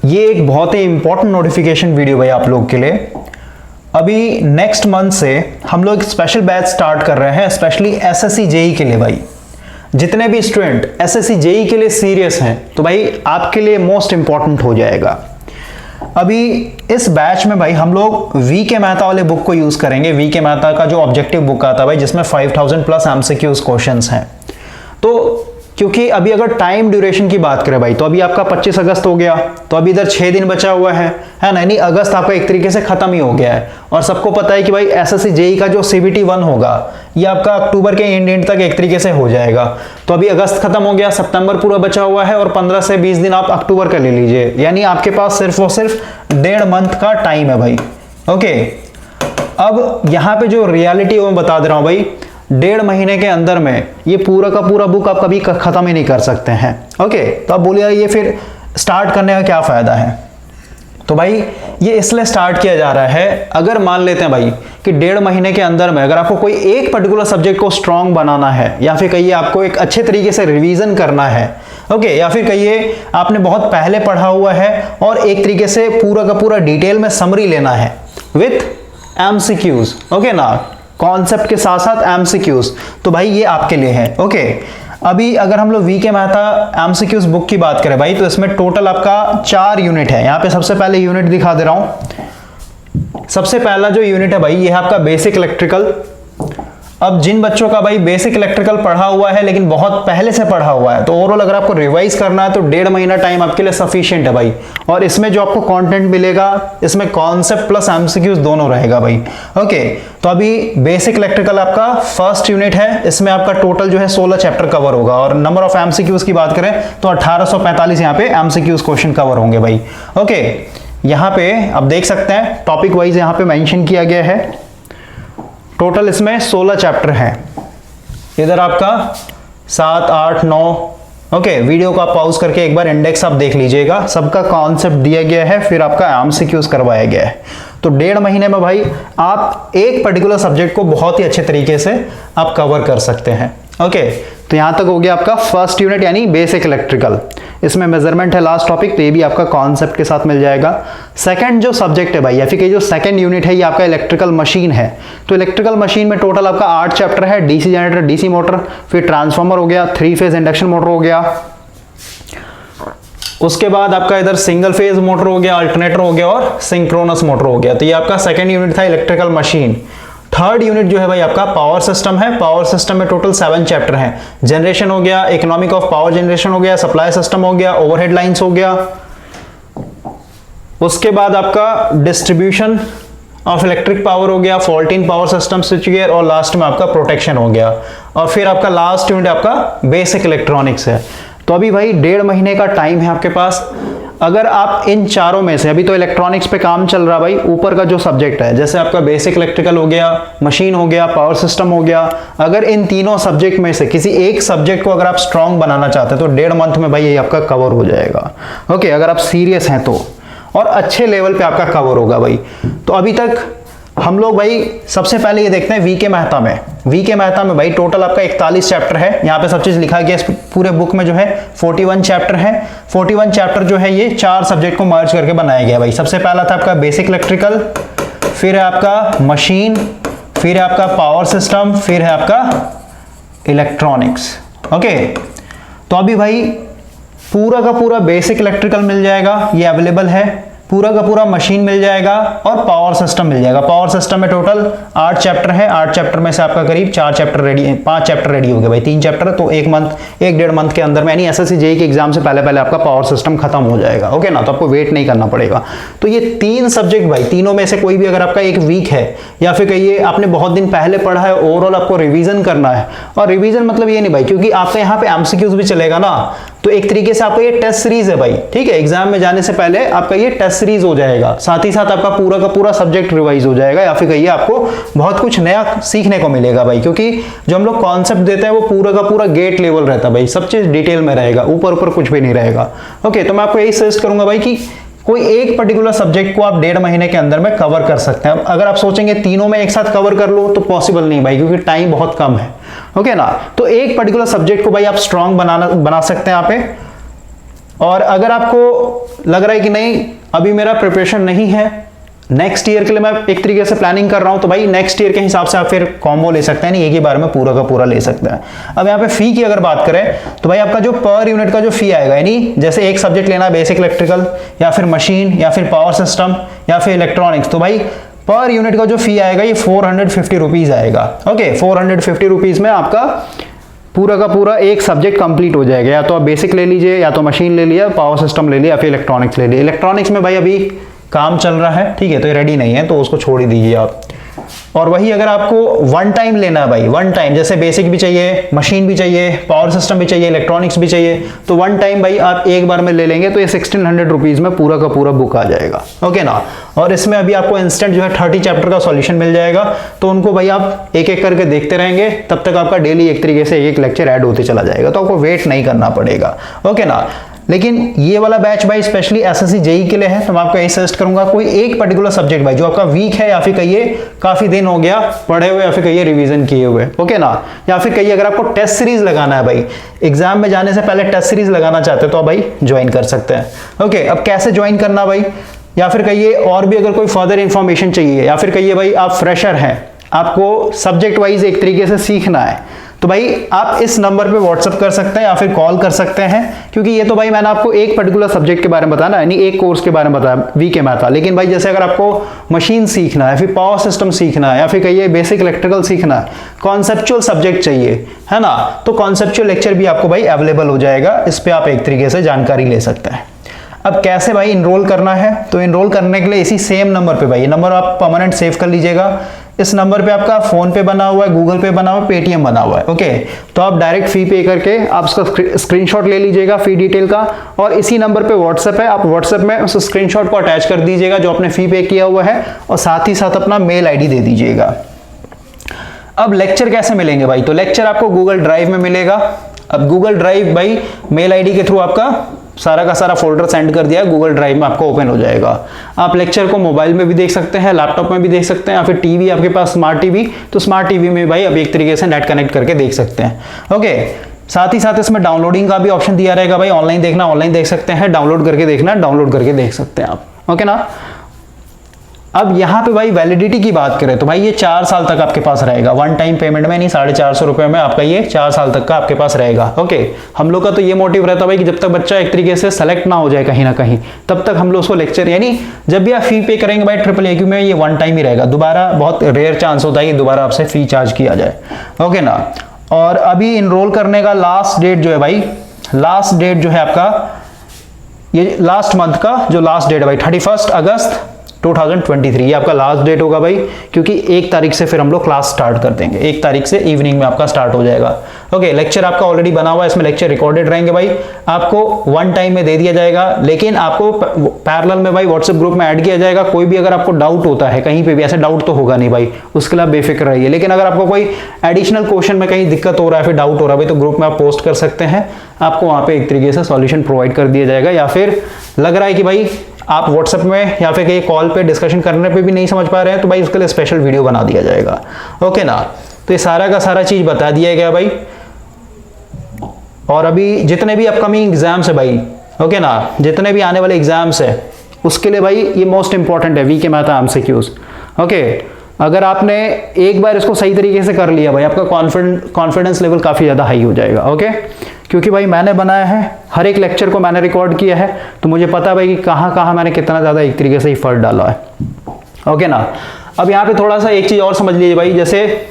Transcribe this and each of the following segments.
ये एक बहुत ही इंपॉर्टेंट नोटिफिकेशन वीडियो भाई आप लोगों के लिए। अभी नेक्स्ट मंथ से हम लोग स्पेशल बैच स्टार्ट कर रहे हैं, स्पेशली एसएससी जेई के लिए। भाई जितने भी स्टूडेंट एसएससी जेई के लिए सीरियस हैं तो भाई आपके लिए मोस्ट इंपॉर्टेंट हो जाएगा। अभी इस बैच में भाई हम लोग वी के मेहता वाले बुक को यूज करेंगे। वी के मेहता का जो ऑब्जेक्टिव बुक आता है भाई, जिसमें 5000 प्लस एमसीक्यूज क्वेश्चंस हैं। तो क्योंकि अभी अगर टाइम ड्यूरेशन की बात करें भाई, तो अभी आपका 25 अगस्त हो गया, तो अभी इधर 6 दिन बचा हुआ है ना। यानी अगस्त आपका एक तरीके से खत्म ही हो गया है। और सबको पता है कि भाई एसएससी जेई का जो सीबीटी 1 होगा ये आपका अक्टूबर के एंड तक एक तरीके से हो जाएगा। तो अभी अगस्त खत्म हो गया, सितंबर पूरा बचा हुआ है और 15 से 20 दिन आप अक्टूबर का ले लीजिए। यानी आपके पास सिर्फ और सिर्फ 1.5 मंथ का टाइम है भाई। ओके, अब यहाँ पे जो रियलिटी मैं बता दे रहा हूँ भाई, 1.5 महीने के अंदर में ये पूरा का पूरा बुक आप कभी खत्म ही नहीं कर सकते हैं। ओके, तो आप बोलिए ये फिर स्टार्ट करने का क्या फायदा है। तो भाई ये इसलिए स्टार्ट किया जा रहा है, अगर मान लेते हैं भाई कि 1.5 महीने के अंदर में अगर आपको कोई एक पर्टिकुलर सब्जेक्ट को स्ट्रांग बनाना है, या फिर कहिए आपको एक अच्छे तरीके से रिवीजन करना है, ओके, या फिर कहिए आपने बहुत पहले पढ़ा हुआ है और एक तरीके से पूरा का पूरा डिटेल में समरी लेना है विथ एमसीक्यूज, ओके ना, कॉन्सेप्ट के साथ साथ एमसीक्यूज, तो भाई ये आपके लिए है। ओके, अभी अगर हम लोग वी के मेहता एमसीक्यूज बुक की बात करें भाई, तो इसमें टोटल आपका 4 यूनिट है। यहाँ पे सबसे पहले यूनिट दिखा दे रहा हूं। सबसे पहला जो यूनिट है भाई ये है आपका बेसिक इलेक्ट्रिकल। अब जिन बच्चों का भाई बेसिक इलेक्ट्रिकल पढ़ा हुआ है लेकिन बहुत पहले से पढ़ा हुआ है, तो ओवरऑल अगर आपको रिवाइज करना है तो 1.5 महीना टाइम आपके लिए सफिशिएंट है भाई। और इसमें जो आपको कंटेंट मिलेगा, इसमें कॉन्सेप्ट प्लस एमसीक्यूज दोनों रहेगा भाई। ओके, तो अभी बेसिक इलेक्ट्रिकल आपका फर्स्ट यूनिट है। इसमें आपका टोटल जो है 16 चैप्टर कवर होगा और नंबर ऑफ एमसीक्यूज की बात करें तो 1845 यहाँ पे एमसीक्यूज क्वेश्चन कवर होंगे भाई। ओके, यहाँ पे आप देख सकते हैं टॉपिक वाइज यहाँ पे मेंशन किया गया है। टोटल इसमें 16 चैप्टर हैं। इधर आपका 7, 8, 9। ओके, वीडियो को आप पॉज करके एक बार इंडेक्स आप देख लीजिएगा। सबका कॉन्सेप्ट दिया गया है, फिर आपका एमसीक्यूज करवाया गया है। तो 1.5 महीने में भाई आप एक पर्टिकुलर सब्जेक्ट को बहुत ही अच्छे तरीके से आप कवर कर सकते हैं। ओके, तो यहां तक हो गया आपका फर्स्ट यूनिट यानी बेसिक इलेक्ट्रिकल। इसमें मेजरमेंट है लास्ट टॉपिक, तो ये भी आपका कॉन्सेप्ट के साथ मिल जाएगा। सेकंड जो सब्जेक्ट है भाई, या फिर जो सेकंड यूनिट है, ये आपका इलेक्ट्रिकल मशीन है। तो इलेक्ट्रिकल मशीन में टोटल आपका 8 चैप्टर है। डीसी जनरेटर, डीसी मोटर, फिर ट्रांसफार्मर हो गया, 3 फेज इंडक्शन मोटर हो गया, उसके बाद आपका इधर सिंगल फेज मोटर हो गया, अल्टरनेटर हो गया और सिंक्रोनस मोटर हो गया। तो ये आपका सेकंड यूनिट था इलेक्ट्रिकल मशीन। थर्ड यूनिट जो है भाई आपका पावर सिस्टम है। पावर सिस्टम में टोटल 7 चैप्टर हैं। जनरेशन हो गया, इकोनॉमिक ऑफ पावर जनरेशन हो गया, सप्लाई सिस्टम हो गया, ओवरहेड लाइंस हो गया, उसके बाद आपका डिस्ट्रीब्यूशन ऑफ इलेक्ट्रिक पावर हो गया, fault in power system switchgear, और लास्ट में आपका प्रोटेक्शन हो गया। और फिर आपका लास्ट यूनिट आपका बेसिक इलेक्ट्रॉनिक्स है। तो अभी भाई 1.5 महीने का टाइम है आपके पास। अगर आप इन चारों में से, अभी तो इलेक्ट्रॉनिक्स पे काम चल रहा भाई, ऊपर का जो सब्जेक्ट है जैसे आपका बेसिक इलेक्ट्रिकल हो गया, मशीन हो गया, पावर सिस्टम हो गया, अगर इन तीनों सब्जेक्ट में से किसी एक सब्जेक्ट को अगर आप स्ट्रांग बनाना चाहते हैं तो 1.5 मंथ में भाई ये आपका कवर हो जाएगा। ओके, अगर आप सीरियस हैं तो, और अच्छे लेवल पे आपका कवर होगा भाई। तो अभी तक हम लोग भाई सबसे पहले ये देखते हैं वी के मेहता में। वी के मेहता में भाई टोटल आपका 41 चैप्टर है। यहाँ पे सब चीज लिखा गया। इस पूरे बुक में जो है 41 चैप्टर है। 41 चैप्टर जो है ये 4 सब्जेक्ट को मर्ज करके बनाया गया भाई। सबसे पहला था आपका बेसिक इलेक्ट्रिकल, फिर है आपका मशीन, फिर है आपका पावर सिस्टम, फिर है आपका इलेक्ट्रॉनिक्स। ओके, तो अभी भाई पूरा का पूरा बेसिक इलेक्ट्रिकल मिल जाएगा, ये अवेलेबल है। पूरा का पूरा मशीन मिल जाएगा और पावर सिस्टम मिल जाएगा। पावर सिस्टम में टोटल 8 चैप्टर है। 8 चैप्टर में से आपका करीब 4 चैप्टर रेडी, 5 चैप्टर रेडी हो गए भाई। 3 चैप्टर, तो 1.5 मंथ के अंदर में, यानी एसएससी जेई के एग्जाम से पहले पहले आपका पावर सिस्टम खत्म हो जाएगा। ओके ना, तो आपको वेट नहीं करना पड़ेगा। तो ये 3 सब्जेक्ट भाई, तीनों में से कोई भी अगर आपका एक वीक है, या फिर कहिए आपने बहुत दिन पहले पढ़ा है, ओवरऑल आपको रिवीजन करना है। और रिवीजन मतलब ये नहीं भाई, क्योंकि आपका यहाँ पे एमसीक्यूज भी चलेगा ना, तो एक तरीके से आपका ये टेस्ट सीरीज है भाई। ठीक है, एग्जाम में जाने से पहले आपका ये टेस्ट सीरीज हो जाएगा, साथ ही साथ आपका पूरा का पूरा सब्जेक्ट रिवाइज हो जाएगा, या फिर कहिए आपको बहुत कुछ नया सीखने को मिलेगा भाई। क्योंकि जो हम लोग कॉन्सेप्ट देते हैं वो पूरा का पूरा गेट लेवल रहता है भाई, सब चीज डिटेल में रहेगा, ऊपर ऊपर कुछ भी नहीं रहेगा। ओके, तो मैं आपको यही सजेस्ट करूंगा भाई कि कोई एक पर्टिकुलर सब्जेक्ट को आप 1.5 महीने के अंदर में कवर कर सकते हैं। अगर आप सोचेंगे तीनों में एक साथ कवर कर लो तो पॉसिबल नहीं भाई, क्योंकि टाइम बहुत कम है। ओके ना, तो एक पर्टिकुलर सब्जेक्ट को भाई आप स्ट्रांग बना सकते हैं यहाँ पे। और अगर आपको लग रहा है कि नहीं अभी मेरा प्रिपरेशन नहीं है, नेक्स्ट ईयर के लिए मैं एक तरीके से प्लानिंग कर रहा हूं, तो भाई नेक्स्ट ईयर के हिसाब से आप फिर कॉम्बो ले सकते हैं, नहीं एक ही बार में पूरा का पूरा ले सकते हैं। अब यहाँ पे फी की अगर बात करें तो भाई आपका जो पर यूनिट का जो फी आएगा, यानी जैसे एक सब्जेक्ट लेना बेसिक इलेक्ट्रिकल या फिर मशीन या फिर पावर सिस्टम या फिर इलेक्ट्रॉनिक्स, तो भाई पर यूनिट का जो फी आएगा ये 450 रुपीज आएगा। ओके, 450 रुपीज में आपका पूरा का पूरा एक सब्जेक्ट कंप्लीट हो जाएगा। या तो आप बेसिक ले लीजिए, या तो मशीन ले लिया, पावर सिस्टम ले लिया, या फिर इलेक्ट्रॉनिक्स ले लिया। इलेक्ट्रॉनिक्स में भाई अभी काम चल रहा है, ठीक है, तो ये रेडी नहीं है, तो उसको छोड़ ही दीजिए आप। और वही अगर आपको वन टाइम लेना है भाई, वन टाइम, जैसे बेसिक भी चाहिए, मशीन भी चाहिए, पावर सिस्टम भी चाहिए, इलेक्ट्रॉनिक्स भी चाहिए, तो वन टाइम भाई आप एक बार में ले लेंगे तो ये 1600 रुपीज में पूरा का पूरा बुक आ जाएगा। ओके ना। और इसमें अभी आपको इंस्टेंट जो है 30 चैप्टर का सॉल्यूशन मिल जाएगा, तो उनको भाई आप एक एक करके देखते रहेंगे, तब तक आपका डेली एक तरीके से एक लेक्चर ऐड होते चला जाएगा, तो आपको वेट नहीं करना पड़ेगा। ओके ना। लेकिन ये वाला बैच भाई स्पेशली एसएससी जेई के लिए है, तो मैं आपको यही सजेस्ट करूंगा कोई एक पर्टिकुलर सब्जेक्ट भाई जो आपका वीक है, या फिर कहिए काफी दिन हो गया पढ़े हुए, या फिर कहिए रिवीजन किए हुए, ओके ना, या फिर कहिए अगर आपको टेस्ट सीरीज लगाना है भाई, एग्जाम में जाने से पहले टेस्ट सीरीज लगाना चाहते हो तो आप भाई ज्वाइन कर सकते हैं। ओके, अब कैसे ज्वाइन करना भाई, या फिर कहिए और भी अगर कोई फर्दर इंफॉर्मेशन चाहिए, या फिर कहिए भाई आप फ्रेशर हैं, आपको सब्जेक्ट वाइज एक तरीके से सीखना है, तो भाई आप इस नंबर पे व्हाट्सअप कर सकते हैं या फिर कॉल कर सकते हैं, क्योंकि ये तो भाई मैंने आपको एक पर्टिकुलर सब्जेक्ट के बारे में बताया ना, यानी एक कोर्स के बारे में बताया, वीक में था। लेकिन भाई जैसे अगर आपको मशीन सीखना है, फिर पावर सिस्टम सीखना है, या फिर कहिए बेसिक इलेक्ट्रिकल सीखना है, कॉन्सेप्चुअल सब्जेक्ट चाहिए, है ना, तो कॉन्सेप्चुअल लेक्चर भी आपको भाई अवेलेबल हो जाएगा, इस पर आप एक तरीके से जानकारी ले सकते हैं। अब कैसे भाई इनरोल करना है, तो इनरोल करने के लिए इसी सेम नंबर पे भाई, ये नंबर आप परमानेंट सेव कर लीजिएगा। इस नंबर पे आपका फोन पे बना हुआ है, गूगल पे बना हुआ है, पेटीएम बना हुआ है। ओके, तो आप डायरेक्ट फी पे करके आप उसका स्क्रीनशॉट ले लीजिएगा फी डिटेल का, और इसी नंबर पे व्हाट्सएप है, आप व्हाट्सएप में उस स्क्रीनशॉट को अटैच कर दीजिएगा जो आपने फी पे किया हुआ है, और साथ ही साथ अपना मेल आईडी दे दीजिएगा। अब लेक्चर कैसे मिलेंगे भाई, तो लेक्चर आपको गूगल ड्राइव में मिलेगा। अब गूगल ड्राइव भाई मेल आईडी के थ्रू आपका सारा का सारा फोल्डर सेंड कर दिया, गूगल ड्राइव में आपको ओपन हो जाएगा। आप लेक्चर को मोबाइल में भी देख सकते हैं, लैपटॉप में भी देख सकते हैं, या फिर टीवी आपके पास स्मार्ट टीवी, तो स्मार्ट टीवी में भाई आप एक तरीके से नेट कनेक्ट करके देख सकते हैं। ओके, साथ ही साथ इसमें डाउनलोडिंग का भी ऑप्शन दिया रहेगा भाई, ऑनलाइन देखना ऑनलाइन देख सकते हैं, डाउनलोड करके देखना डाउनलोड करके देख सकते हैं आप। ओके ना। अब यहाँ पे भाई वैलिडिटी की बात करें तो भाई ये 4 साल तक आपके पास रहेगा, वन टाइम पेमेंट में नहीं, 450 रुपए में आपका ये 4 साल तक का आपके पास रहेगा। ओके, हम लोग का तो ये मोटिव रहता है भाई कि जब तक बच्चा एक तरीके से सेलेक्ट ना हो जाए कहीं ना कहीं, तब तक हम लोग उसको लेक्चर, यानी जब भी आप फी पे करेंगे भाई AAA में, ये वन टाइम ही रहेगा, दोबारा बहुत रेयर चांस होता है कि दोबारा आपसे फी चार्ज किया जाए। ओके ना। और अभी इनरोल करने का लास्ट डेट जो है भाई, लास्ट डेट जो है आपका ये लास्ट मंथ का जो लास्ट डेट है भाई 31 अगस्त 2023, ये आपका लास्ट डेट होगा भाई, क्योंकि 1 तारीख से फिर हम लोग क्लास स्टार्ट कर देंगे, 1 तारीख से इवनिंग में आपका स्टार्ट हो जाएगा। ओके, लेक्चर आपका ऑलरेडी बना हुआ है, इसमें लेक्चर रिकॉर्डेड रहेंगे भाई, आपको वन टाइम में दे दिया जाएगा, लेकिन आपको पैरेलल में भाई व्हाट्सएप ग्रुप में ऐड किया जाएगा। कोई भी अगर आपको डाउट होता है कहीं पे भी, ऐसे डाउट तो होगा नहीं भाई, उसके लिए आप बेफिक्र रहिए, लेकिन अगर आपको कोई एडिशनल क्वेश्चन में कहीं दिक्कत हो रहा है, फिर डाउट हो रहा है भाई, तो ग्रुप में आप पोस्ट कर सकते हैं, आपको वहां पे एक तरीके से सॉल्यूशन प्रोवाइड कर दिया जाएगा। या फिर लग रहा है कि भाई आप व्हाट्सएप में या फिर कहीं कॉल पे डिस्कशन करने पे भी नहीं समझ पा रहे हैं, तो भाई उसके लिए स्पेशल वीडियो बना दिया जाएगा। ओके ना। तो ये सारा का सारा चीज बता दिया गया भाई। और अभी जितने भी अपकमिंग एग्जाम्स है भाई, ओके ना, जितने भी आने वाले एग्जाम्स है उसके लिए भाई ये मोस्ट इंपॉर्टेंट है, वीके मैथ एमसीक्यूज। ओके, अगर आपने एक बार इसको सही तरीके से कर लिया भाई, आपका कॉन्फिडेंस लेवल काफी ज्यादा हाई हो जाएगा। ओके, क्योंकि भाई मैंने बनाया है, हर एक लेक्चर को मैंने रिकॉर्ड किया है, तो मुझे पता है भाई कि कहाँ कहाँ मैंने कितना ज्यादा एक तरीके से एफर्ट डाला है। ओके ना। अब यहाँ पे थोड़ा सा एक चीज और समझ लीजिए भाई, जैसे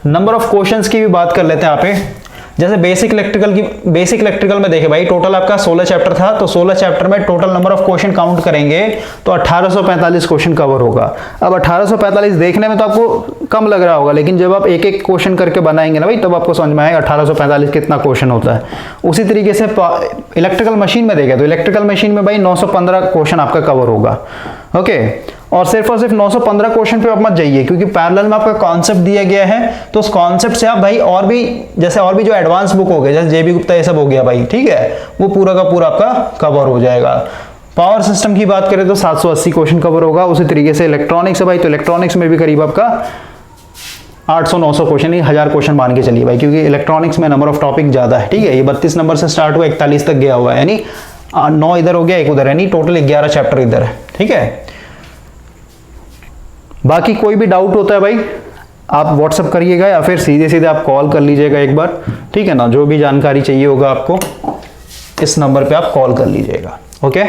नंबर ऑफ क्वेश्चंस की भी बात कर लेते हैं यहाँ पे। जैसे बेसिक इलेक्ट्रिकल में देखे भाई, टोटल आपका 16 चैप्टर था, तो 16 चैप्टर में total number of question count करेंगे तो 1845 क्वेश्चन कवर होगा। अब 1845 देखने में तो आपको कम लग रहा होगा, लेकिन जब आप एक एक क्वेश्चन करके बनाएंगे ना भाई, तब आपको समझ में आएगा 1845 कितना क्वेश्चन होता है। उसी तरीके से इलेक्ट्रिकल मशीन में देखे तो इलेक्ट्रिकल मशीन में भाई 915 क्वेश्चन आपका कवर होगा। ओके, और सिर्फ 915 क्वेश्चन पे आप मत जाइए, क्योंकि पैरेलल में आपका कॉन्सेप्ट दिया गया है, तो उस कॉन्सेप्ट से आप भाई और भी जो एडवांस बुक हो गए, जैसे जेबी गुप्ता ये सब हो गया भाई, ठीक है, वो पूरा का पूरा आपका कवर हो जाएगा। पावर सिस्टम की बात करें तो 780 क्वेश्चन कवर होगा। उसी तरीके से इलेक्ट्रॉनिक्स है भाई, तो इलेक्ट्रॉनिक्स में भी करीब आपका 800-900 क्वेश्चन, 1000 क्वेश्चन मान के चलिए भाई, क्योंकि इलेक्ट्रॉनिक्स में नंबर ऑफ टॉपिक ज्यादा है। ठीक है, ये 32 नंबर से स्टार्ट हुआ 41 तक गया हुआ है, यानी 9 इधर हो गया, एक उधर है, नहीं टोटल 11 चैप्टर इधर है, ठीक है। बाकी कोई भी डाउट होता है भाई आप व्हाट्सअप करिएगा या फिर सीधे सीधे आप कॉल कर लीजिएगा एक बार, ठीक है ना। जो भी जानकारी चाहिए होगा आपको इस नंबर पे आप कॉल कर लीजिएगा, ओके।